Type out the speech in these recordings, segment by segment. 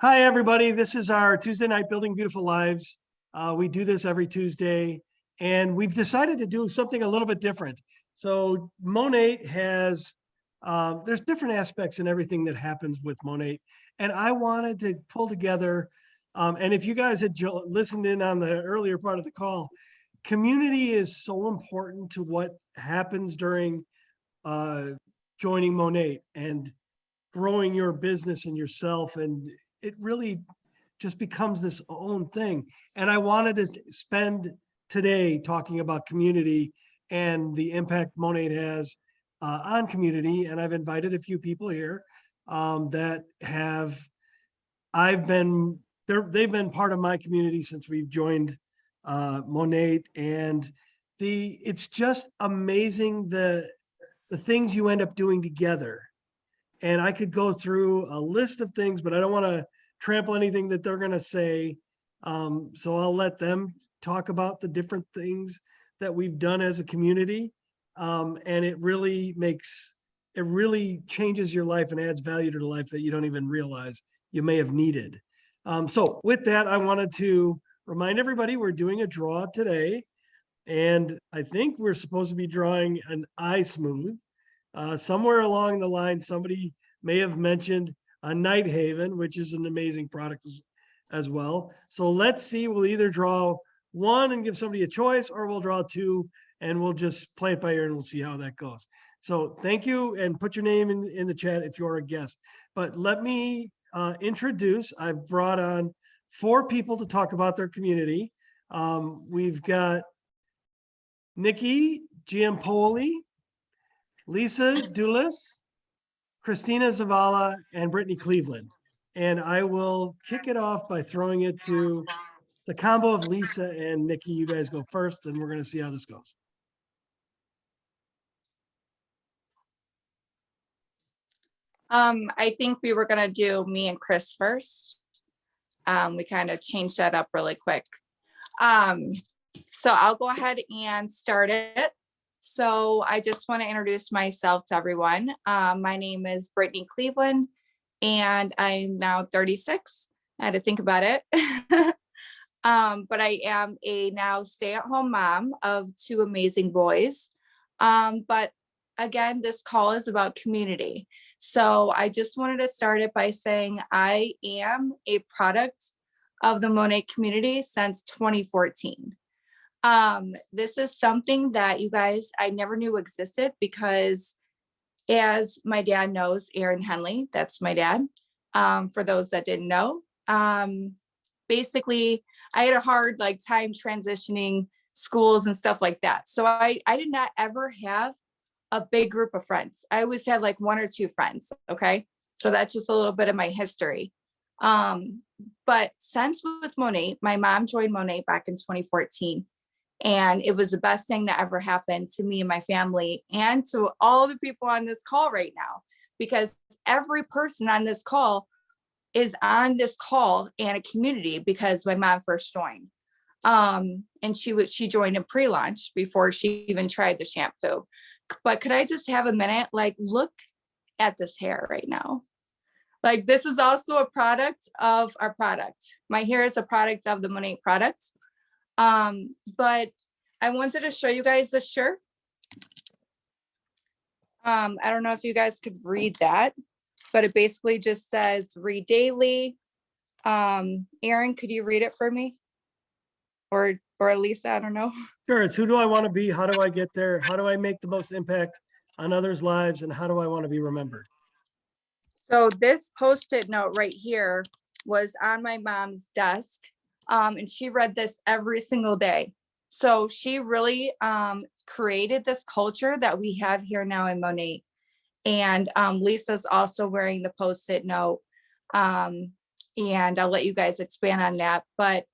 Hi, everybody. This is our Tuesday night Building Beautiful Lives. We do this every Tuesday, and we've decided to do something a little bit different. So Monate has, there's different aspects in everything that happens with Monate, and I wanted to pull together, and if you guys had listened in on the earlier part of the call, community is so important to what happens during uh, joining Monate and growing your business and yourself, and it really just becomes this own thing. And I wanted to spend today talking about community and the impact Monate has on community. And I've invited a few people here that have, I've been, they've been part of my community since we've joined Monate. And it's just amazing the things you end up doing together. And I could go through a list of things, but I don't want to trample anything that they're going to say. So I'll let them talk about the different things that we've done as a community. And it really changes your life and adds value to the life that you don't even realize you may have needed. So with that, I wanted to remind everybody we're doing a draw today. And I think we're supposed to be drawing an eye smooth. Somewhere along the line, somebody may have mentioned a Night Haven, which is an amazing product as well. So let's see, we'll either draw one and give somebody a choice, or we'll draw two and we'll just play it by ear and we'll see how that goes. So thank you, and put your name in the chat if you're a guest. But let me introduce, I've brought on 4 people to talk about their community. We've got Nikki Giampoli, Lisa Dulis, Kristina Zavala, and Brittany Cleveland. And I will kick it off by throwing it to the combo of Lisa and Nikki. You guys go first, and we're going to see how this goes. I think we were going to do me and Chris first. We kind of changed that up really quick. So I'll go ahead and start it. So I just want to introduce myself to everyone. My name is Brittany Cleveland, and I'm now 36. I had to think about it. But I am a now stay-at-home mom of 2 amazing boys. But again, this call is about community. So I just wanted to start it by saying I am a product of the Monate community since 2014. This is something that you guys, I never knew existed, because as my dad knows, Aaron Henley, that's my dad. For those that didn't know, basically I had a hard time transitioning schools and stuff like that. So I did not ever have a big group of friends. I always had 1 or 2 friends. Okay. So that's just a little bit of my history. But since with Monate, my mom joined Monate back in 2014. And it was the best thing that ever happened to me and my family, and to all the people on this call right now, because every person on this call is on this call in a community because my mom first joined. And she joined in pre-launch before she even tried the shampoo. But could I just have a minute? Look at this hair right now. This is also a product of our product. My hair is a product of the Monate product. But I wanted to show you guys this shirt. I don't know if you guys could read that, but it basically just says read daily. Aaron, could you read it for me? Or Lisa, I don't know. Sure. It's who do I want to be? How do I get there? How do I make the most impact on others' lives? And how do I want to be remembered? So this Post-it note right here was on my mom's desk. And she read this every single day. So she really created this culture that we have here now in Monate. And Lisa's also wearing the Post-it note. And I'll let you guys expand on that. But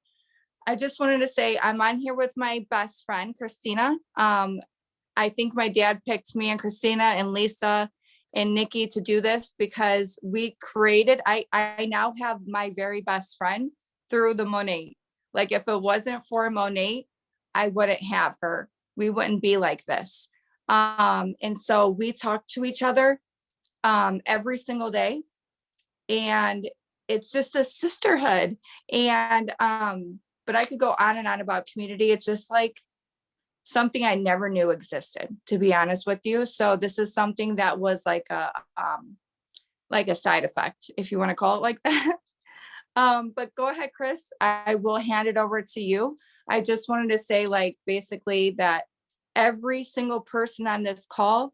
I just wanted to say I'm on here with my best friend, Kristina. I think my dad picked me and Kristina and Lisa and Nikki to do this because we created, I now have my very best friend through the Monate. If it wasn't for Monate, I wouldn't have her. We wouldn't be like this. And so we talk to each other every single day. And it's just a sisterhood. And, but I could go on and on about community. It's just like something I never knew existed, to be honest with you. So this is something that was like a side effect, if you want to call it like that. But go ahead, Chris. I will hand it over to you. I just wanted to say, like, basically that every single person on this call,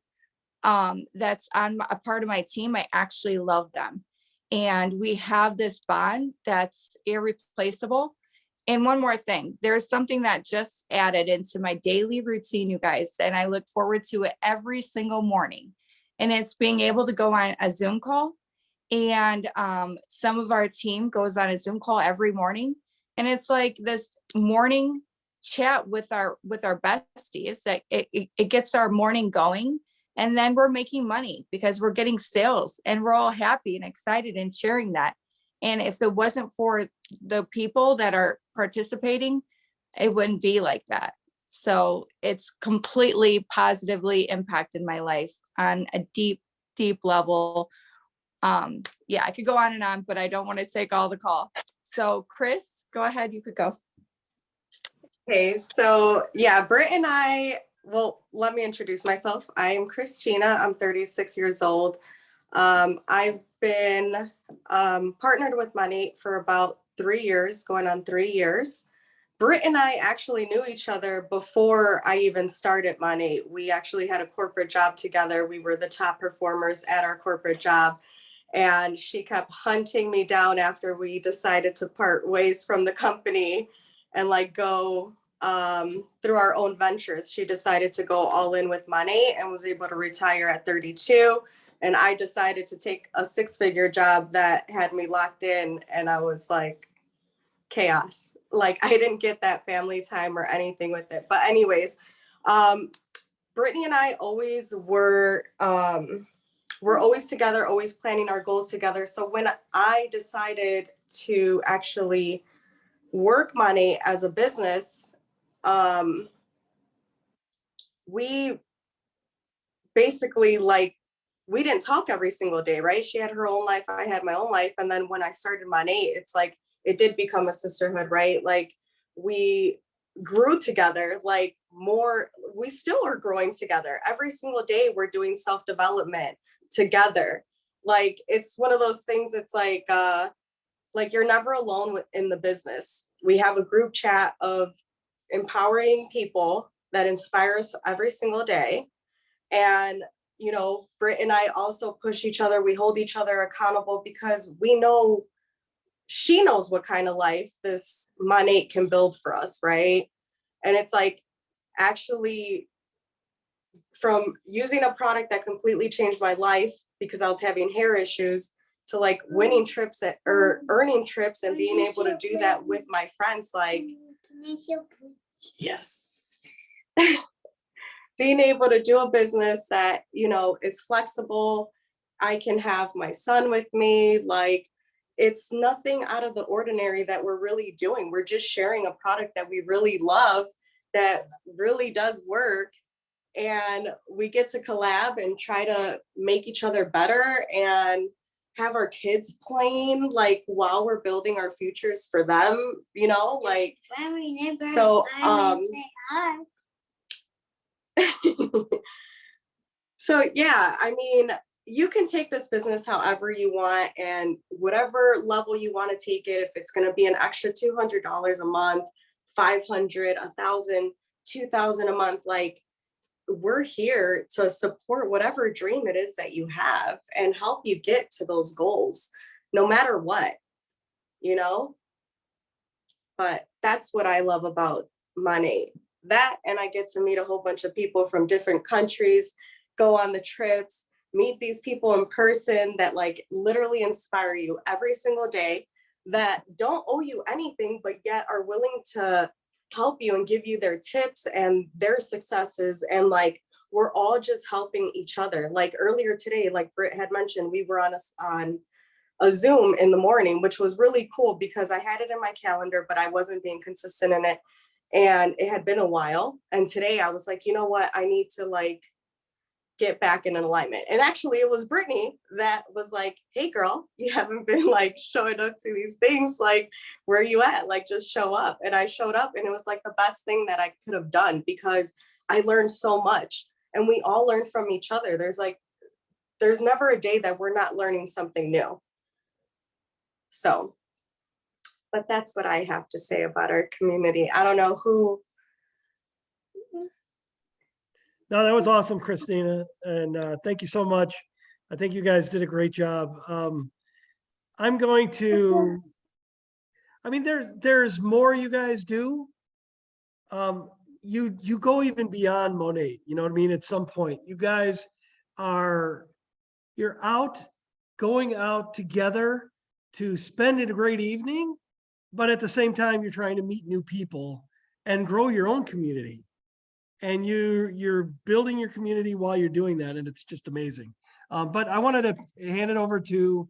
that's on a part of my team, I actually love them. And we have this bond that's irreplaceable. And one more thing, there's something that just added into my daily routine, you guys, and I look forward to it every single morning. And it's being able to go on a Zoom call. And some of our team goes on a Zoom call every morning. And it's like this morning chat with our besties that it gets our morning going. And then we're making money because we're getting sales and we're all happy and excited and sharing that. And if it wasn't for the people that are participating, it wouldn't be like that. So it's completely positively impacted my life on a deep, deep level. Yeah, I could go on and on, but I don't want to take all the call. So Chris, go ahead, you could go. Okay, so yeah, Britt and I, well, let me introduce myself. I am Kristina. I'm 36 years old. I've been partnered with Money for about 3 years, going on 3 years. Britt and I actually knew each other before I even started Money. We actually had a corporate job together. We were the top performers at our corporate job. And she kept hunting me down after we decided to part ways from the company and like go through our own ventures. She decided to go all in with Money and was able to retire at 32. And I decided to take a 6-figure job that had me locked in. And I was like, chaos. Like I didn't get that family time or anything with it. But anyways, Brittany and I always were, we're always together, always planning our goals together. So when I decided to actually work Money as a business, we basically like, we didn't talk every single day, right? She had her own life, I had my own life. And then when I started Money, it's like, it did become a sisterhood, right? Like we grew together, like more, we still are growing together. Every single day we're doing self-development together. Like it's one of those things, it's like you're never alone in the business. We have a group chat of empowering people that inspire us every single day. And, you know, Britt and I also push each other. We hold each other accountable because we know she knows what kind of life this Money can build for us, right? And it's like actually from using a product that completely changed my life because I was having hair issues to like winning trips or earning trips and being able to do that with my friends, like, yes. Being able to do a business that, you know, is flexible. I can have my son with me. Like, it's nothing out of the ordinary that we're really doing. We're just sharing a product that we really love, that really does work. And we get to collab and try to make each other better and have our kids playing like while we're building our futures for them, you know, like, so, so yeah, I mean, you can take this business however you want and whatever level you want to take it. If it's going to be an extra $200 a month, 500, 1,000, 2,000 a month, like we're here to support whatever dream it is that you have and help you get to those goals, no matter what, you know? But that's what I love about Money. That, and I get to meet a whole bunch of people from different countries, go on the trips, meet these people in person that like literally inspire you every single day, that don't owe you anything, but yet are willing to help you and give you their tips and their successes. And like, we're all just helping each other. Like earlier today, like Britt had mentioned, we were on a Zoom in the morning, which was really cool because I had it in my calendar, but I wasn't being consistent in it. And it had been a while. And today I was like, you know what? I need to like get back in alignment. And actually it was Brittany that was like, hey girl, you haven't been like showing up to these things. Like, where are you at? Like, just show up. And I showed up, and it was like the best thing that I could have done, because I learned so much, and we all learn from each other. There's never a day that we're not learning something new. So, but that's what I have to say about our community. I don't know who. No, that was awesome, Kristina. And thank you so much. I think you guys did a great job. I'm going to, I mean, there's more you guys do. You go even beyond Monet, you know what I mean? At some point, you guys you're going out together to spend a great evening, but at the same time, you're trying to meet new people and grow your own community. And you're building your community while you're doing that, and it's just amazing. But I wanted to hand it over to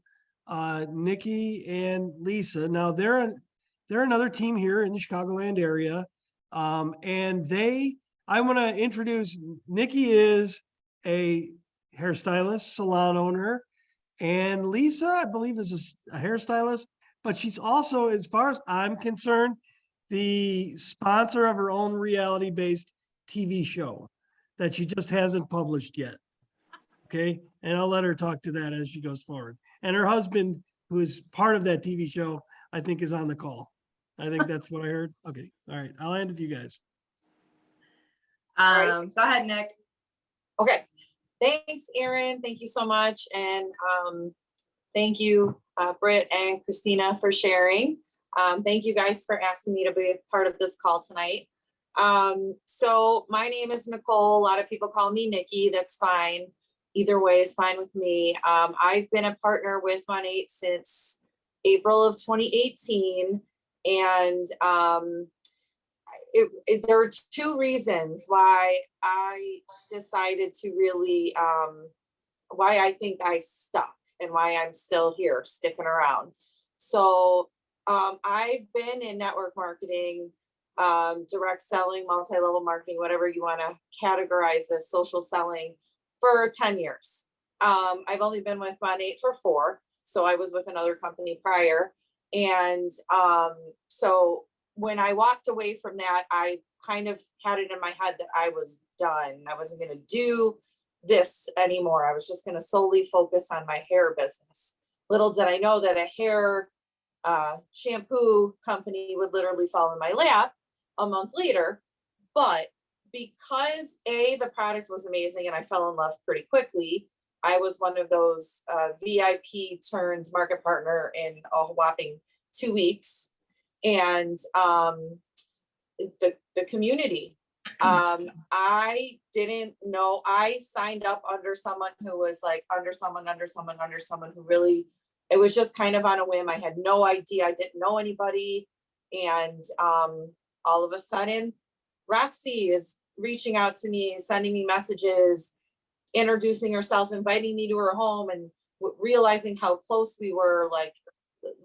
Nikki and Lisa. Now they're another team here in the Chicagoland area, and I want to introduce Nikki is a hairstylist, salon owner, and Lisa, I believe, is a hairstylist, but she's also, as far as I'm concerned, the sponsor of her own reality-based TV show that she just hasn't published yet. Okay. And I'll let her talk to that as she goes forward. And her husband, who is part of that TV show, I think is on the call. I think that's what I heard. Okay. All right. I'll hand it to you guys. Go ahead, Nick. Okay, thanks, Erin. Thank you so much. And thank you, Britt and Kristina, for sharing. Thank you guys for asking me to be a part of this call tonight. So my name is Nicole. A lot of people call me Nikki. That's fine. Either way is fine with me. I've been a partner with Monate since April of 2018. And there were two reasons why I decided to really, why I think I stuck and why I'm still here sticking around. So I've been in network marketing, direct selling, multi-level marketing, whatever you want to categorize this, social selling, for 10 years. I've only been with Monate for 4. So I was with another company prior. And so when I walked away from that, I kind of had it in my head that I was done. I wasn't going to do this anymore. I was just going to solely focus on my hair business. Little did I know that a hair shampoo company would literally fall in my lap a month later. But because the product was amazing and I fell in love pretty quickly, I was one of those VIP turns market partner in a whopping 2 weeks. And the community, I didn't know, I signed up under someone who was like under someone who really, it was just kind of on a whim. I had no idea. I didn't know anybody. And all of a sudden, Roxy is reaching out to me, sending me messages, introducing herself, inviting me to her home, and realizing how close we were, like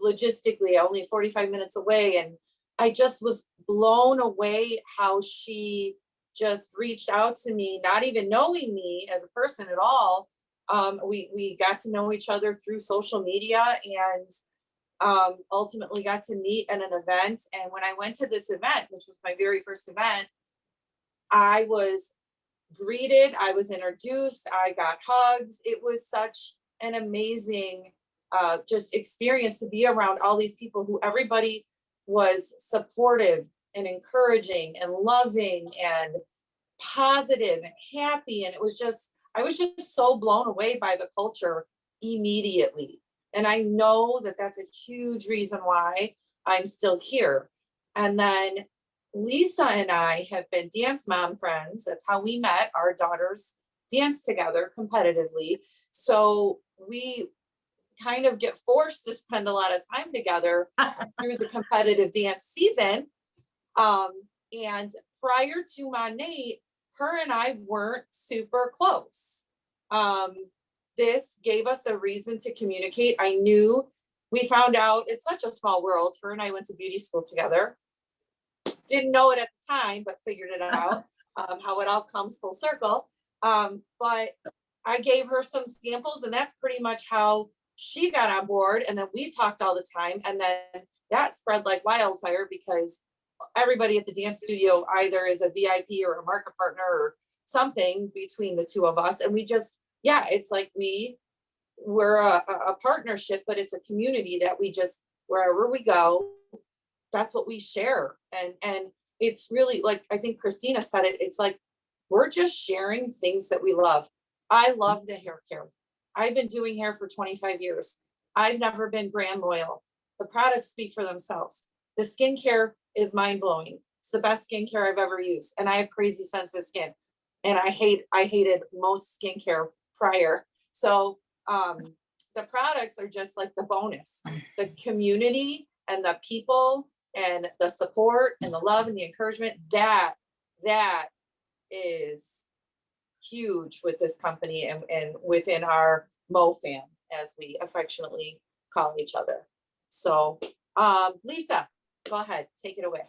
logistically only 45 minutes away. And I just was blown away how she just reached out to me, not even knowing me as a person at all. We got to know each other through social media, and ultimately got to meet at an event. And when I went to this event, which was my very first event, I was greeted, I was introduced, I got hugs. It was such an amazing just experience to be around all these people who everybody was supportive and encouraging and loving and positive and happy. And it was just, I was just so blown away by the culture immediately. And I know that that's a huge reason why I'm still here. And then Lisa and I have been dance mom friends. That's how we met. Our daughters dance together competitively. So we kind of get forced to spend a lot of time together through the competitive dance season. And prior to Monate, her and I weren't super close. This gave us a reason to communicate. I knew, we found out, it's such a small world. Her and I went to beauty school together. Didn't know it at the time, but figured it out, how it all comes full circle. But I gave her some samples, and that's pretty much how she got on board. And then we talked all the time, and then that spread like wildfire because everybody at the dance studio either is a VIP or a market partner or something between the two of us. And we just, yeah, it's like we're a partnership, but it's a community that we just, wherever we go, that's what we share. And it's really like, I think Kristina said it, it's like, we're just sharing things that we love. I love the hair care. I've been doing hair for 25 years. I've never been brand loyal. The products speak for themselves. The skincare is mind blowing. It's the best skincare I've ever used. And I have crazy sensitive skin. And I hated most skincare prior. So the products are just like the bonus. The community and the people and the support and the love and the encouragement, that is huge with this company and within our Mo fam, as we affectionately call each other. So Lisa, go ahead, take it away.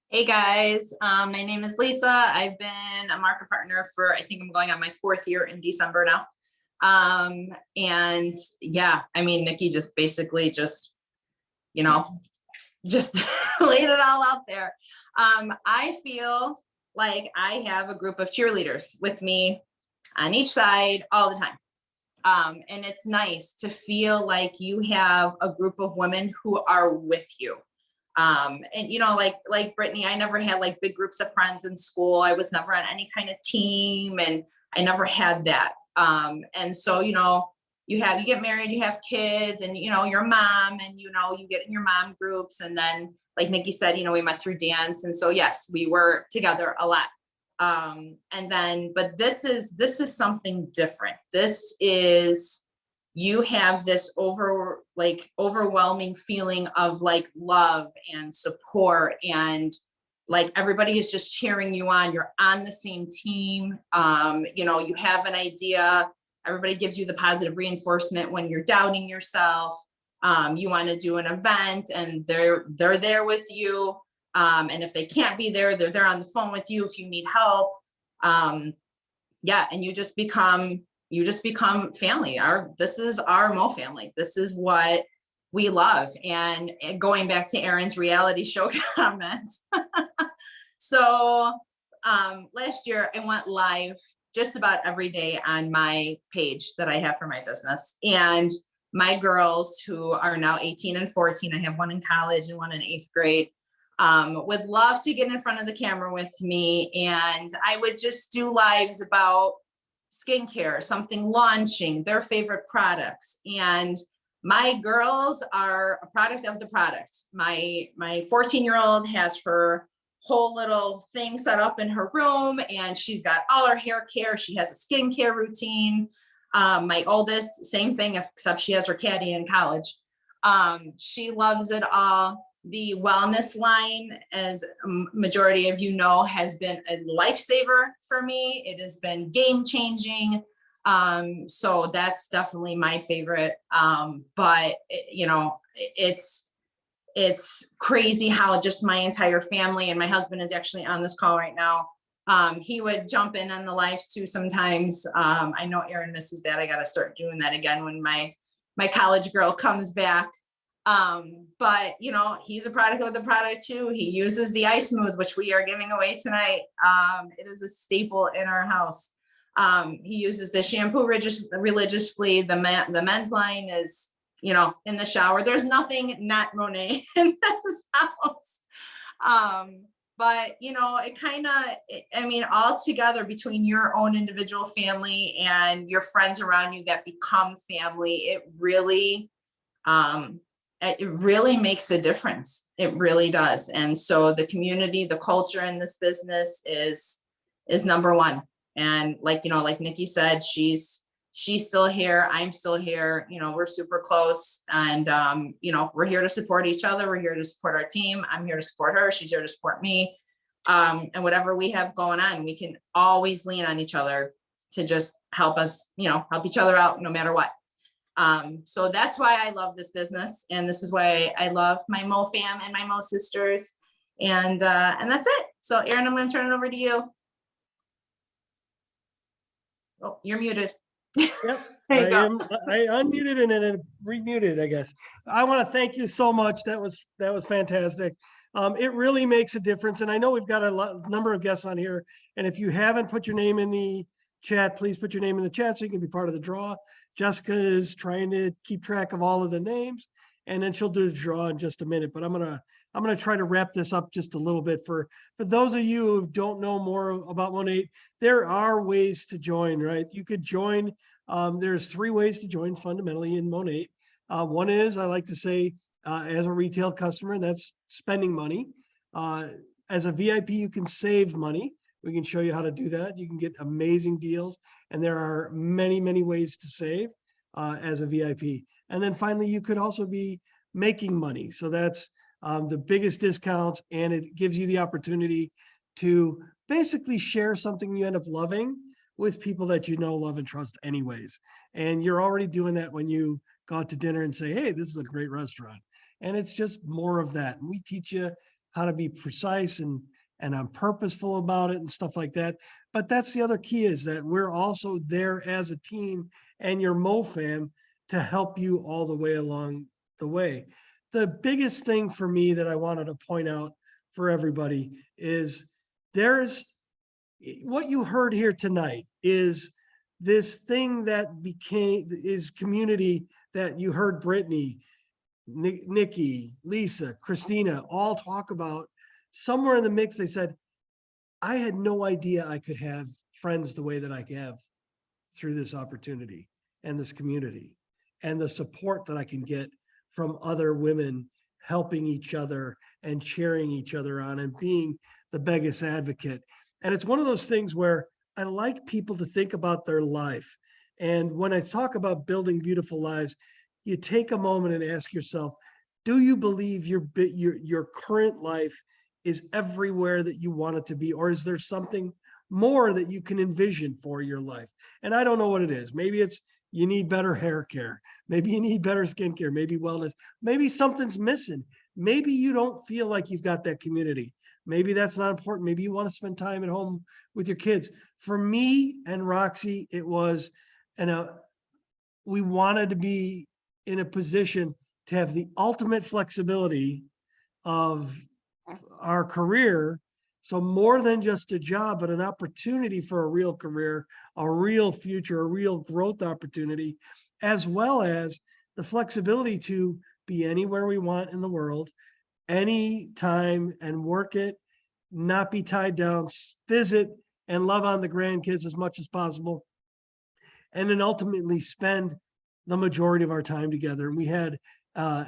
Hey guys, my name is Lisa. I've been a market partner for, I think I'm going on my 4th year in December now. And yeah, I mean, Nikki just basically just laid it all out there. I feel like I have a group of cheerleaders with me on each side all the time. And it's nice to feel like you have a group of women who are with you. And like Brittany, I never had like big groups of friends in school. I was never on any kind of team, and I never had that. And so, you get married, you have kids, and your mom, and you get in your mom groups. And then, like Nikki said, we met through dance. And so yes, we were together a lot. But this is something different. This is, you have this overwhelming feeling of like love and support, and like everybody is just cheering you on. You're on the same team. You have an idea. Everybody gives you the positive reinforcement when you're doubting yourself. You want to do an event, and they're there with you. And if they can't be there, they're there on the phone with you if you need help. And you just become family. This is our Mo family. This is what we love. And going back to Erin's reality show comment. So last year I went live just about every day on my page that I have for my business. And my girls, who are now 18 and 14, I have one in college and one in 8th grade, would love to get in front of the camera with me. And I would just do lives about skincare, something launching, their favorite products. And my girls are a product of the product. My 14-year-old has her whole little thing set up in her room, and she's got all her hair care. She has a skincare routine. My oldest, same thing, except she has her caddy in college. She loves it all. The wellness line, as a majority of you know, has been a lifesaver for me. It has been game changing. So that's definitely my favorite. But it's crazy how just my entire family, and my husband is actually on this call right now. He would jump in on the lives too sometimes. I know Erin misses that. I got to start doing that again when my college girl comes back. But he's a product of the product too. He uses the Ice Smooth, which we are giving away tonight. It is a staple in our house. He uses the shampoo religiously. The men's line is, in the shower. There's nothing not Monet in this house. But it kind of, all together between your own individual family and your friends around you that become family, it really makes a difference. It really does. And so the community, the culture in this business is number one. And like Nikki said, she's still here. I'm still here. We're super close, and we're here to support each other. We're here to support our team. I'm here to support her. She's here to support me. And whatever we have going on, we can always lean on each other to just help us, help each other out no matter what. So that's why I love this business. And this is why I love my Mo fam and my Mo sisters. And that's it. So Erin, I'm going to turn it over to you. Oh, you're muted. Yep, I There you go. I unmuted and then it remuted, I guess. I want to thank you so much. That was fantastic. It really makes a difference. And I know we've got number of guests on here. And if you haven't put your name in the chat, please put your name in the chat so you can be part of the draw. Jessica is trying to keep track of all of the names, and then she'll do the draw in just a minute. But I'm gonna try to wrap this up just a little bit for those of you who don't know more about Monate. There are ways to join, right? You could join. There's 3 ways to join fundamentally in Monate. One is, I like to say, as a retail customer, and that's spending money. As a VIP, you can save money. We can show you how to do that. You can get amazing deals, and there are many, many ways to save as a VIP. And then finally, you could also be making money. So that's the biggest discounts, and it gives you the opportunity to basically share something you end up loving with people that you know, love, and trust anyways. And you're already doing that when you go out to dinner and say, hey, this is a great restaurant. And it's just more of that. And we teach you how to be precise and I'm purposeful about it and stuff like that. But that's the other key, is that we're also there as a team and your MoFam to help you all the way along the way. The biggest thing for me that I wanted to point out for everybody is what you heard here tonight is this thing that is community that you heard Brittany, Nikki, Lisa, Kristina all talk about. Somewhere in the mix, they said, I had no idea I could have friends the way that I have through this opportunity and this community, and the support that I can get from other women helping each other and cheering each other on and being the biggest advocate. And it's one of those things where I like people to think about their life. And when I talk about building beautiful lives, you take a moment and ask yourself, do you believe your current life is everywhere that you want it to be? Or is there something more that you can envision for your life? And I don't know what it is. Maybe it's you need better hair care. Maybe you need better skincare, maybe wellness. Maybe something's missing. Maybe you don't feel like you've got that community. Maybe that's not important. Maybe you want to spend time at home with your kids. For me and Roxy, it was, we wanted to be in a position to have the ultimate flexibility of our career. So more than just a job, but an opportunity for a real career, a real future, a real growth opportunity, as well as the flexibility to be anywhere we want in the world, anytime, and work it, not be tied down, visit and love on the grandkids as much as possible, and then ultimately spend the majority of our time together. And we had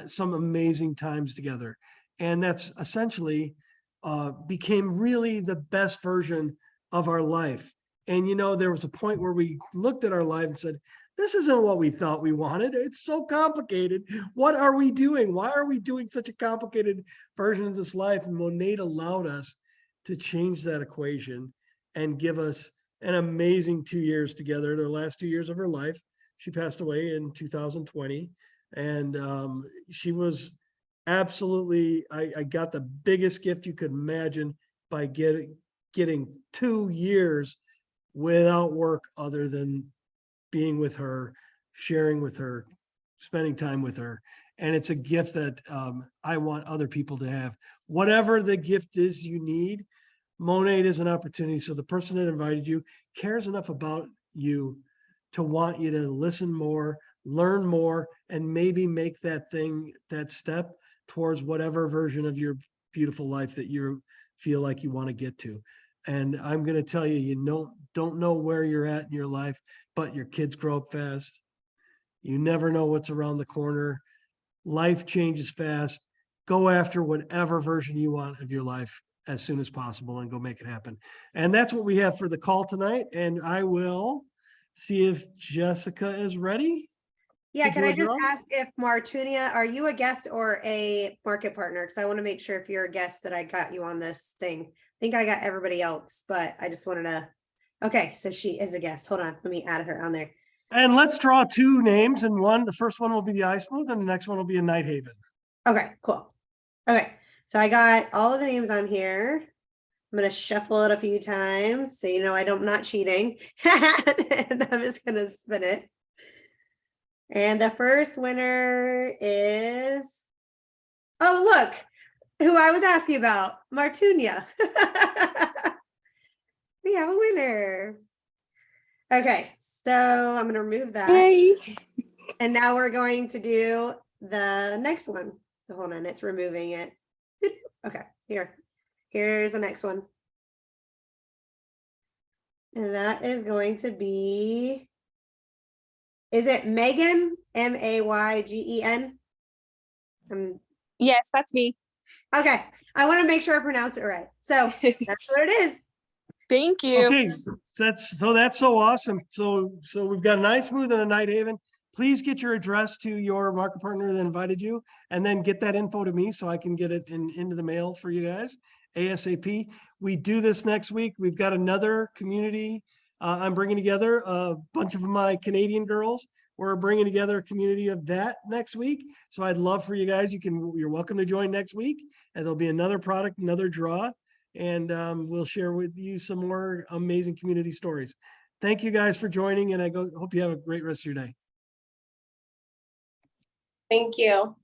some amazing times together. And that's essentially became really the best version of our life. And, there was a point where we looked at our life and said, this isn't what we thought we wanted. It's so complicated. What are we doing? Why are we doing such a complicated version of this life? And Monate allowed us to change that equation and give us an amazing 2 years together, the last 2 years of her life. She passed away in 2020. And she was absolutely, I got the biggest gift you could imagine by getting 2 years without work other than being with her, sharing with her, spending time with her. And it's a gift that I want other people to have. Whatever the gift is you need, Monate is an opportunity. So the person that invited you cares enough about you to want you to listen more, learn more, and maybe make that step towards whatever version of your beautiful life that you feel like you want to get to. And I'm going to tell you, you don't know where you're at in your life, but your kids grow up fast. You never know what's around the corner. Life changes fast. Go after whatever version you want of your life as soon as possible and go make it happen. And that's what we have for the call tonight. And I will see if Jessica is ready. Yeah, to can do I a just draw? ask if Martunia, are you a guest or a market partner? Because I want to make sure if you're a guest that I got you on this thing. I think I got everybody else, but I just wanted to. Okay, so she is a guest. Hold on, let me add her on there. And let's draw 2 names, and the first one will be the Ice Smooth and the next one will be a Night Haven. Okay, cool. Okay, so I got all of the names on here. I'm gonna shuffle it a few times, so you know I'm not cheating. And I'm just gonna spin it. And the first winner is, oh, look, who I was asking about, Martunia. We have a winner. Okay, so I'm gonna remove that. Yay. And now we're going to do the next one. So hold on, it's removing it. Okay, here's the next one. And that is going to be, is it Megan, Maygen? Yes, that's me. Okay, I want to make sure I pronounce it right. So that's what it is. Thank you. Okay, that's so awesome. So we've got a nice smooth and a night haven. Please get your address to your market partner that invited you, and then get that info to me so I can get it into the mail for you guys ASAP. We do this next week. We've got another community. I'm bringing together a bunch of my Canadian girls. We're bringing together a community of that next week. So I'd love for you guys. You're welcome to join next week, and there'll be another product, another draw. And we'll share with you some more amazing community stories. Thank you guys for joining, and I hope you have a great rest of your day. Thank you.